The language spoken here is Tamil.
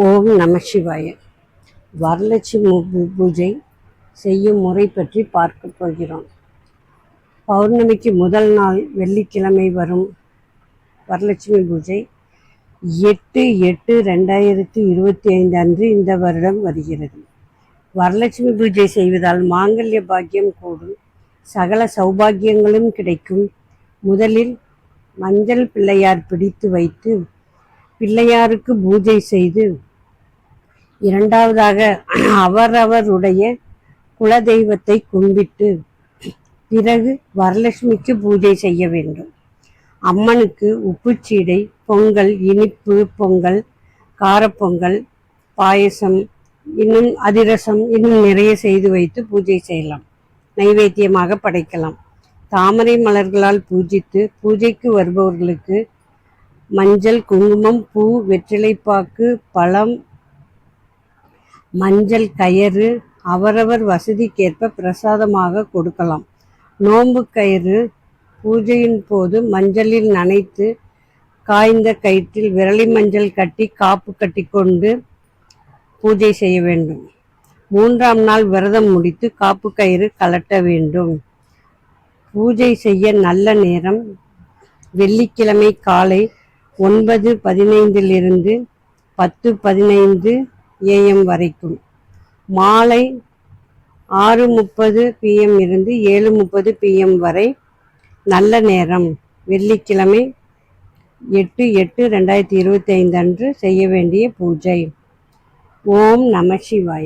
ஓம் நம சிவாய. வரலட்சுமி பூஜை செய்யும் முறை பற்றி பார்க்க போகிறோம். பௌர்ணமிக்கு முதல் நாள் வெள்ளிக்கிழமை வரும் வரலட்சுமி பூஜை 8/8/2025 அன்று இந்த வருடம் வருகிறது. வரலட்சுமி பூஜை செய்வதால் மாங்கல்ய பாக்கியம் கூடும், சகல சௌபாகியங்களும் கிடைக்கும். முதலில் மஞ்சள் பிள்ளையார் பிடித்து வைத்து பிள்ளையாருக்கு பூஜை செய்து, இரண்டாவதாக அவரவருடைய குலதெய்வத்தை கும்பிட்டு பிறகு வரலட்சுமிக்கு பூஜை செய்ய வேண்டும். அம்மனுக்கு உப்புச்சீடை, பொங்கல், இனிப்பு பொங்கல், காரப்பொங்கல், பாயசம், இன்னும் அதிரசம் இன்னும் நிறைய செய்து வைத்து பூஜை செய்யலாம். நைவேத்தியமாக படைக்கலாம். தாமரை மலர்களால் பூஜித்து பூஜைக்கு வருபவர்களுக்கு மஞ்சள், குங்குமம், பூ, வெற்றிலைப்பாக்கு, பழம், மஞ்சள் கயிறு அவரவர் வசதிக்கேற்ப பிரசாதமாக கொடுக்கலாம். நோன்பு கயிறு பூஜையின் போது மஞ்சளில் நனைத்து காய்ந்த கயிற்றில் விரலி மஞ்சள் கட்டி காப்பு கட்டி கொண்டு பூஜை செய்ய வேண்டும். 3ஆம் நாள் விரதம் முடித்து காப்பு கயிறு கலட்ட வேண்டும். பூஜை செய்ய நல்ல நேரம் வெள்ளிக்கிழமை காலை 9:15 10:15 AM வரைக்கும், மாலை 6:30 PM இருந்து 7:30 PM வரை நல்ல நேரம். வெள்ளிக்கிழமை 8/8/2025 அன்று செய்ய வேண்டிய பூஜை. ஓம் நம சிவாய.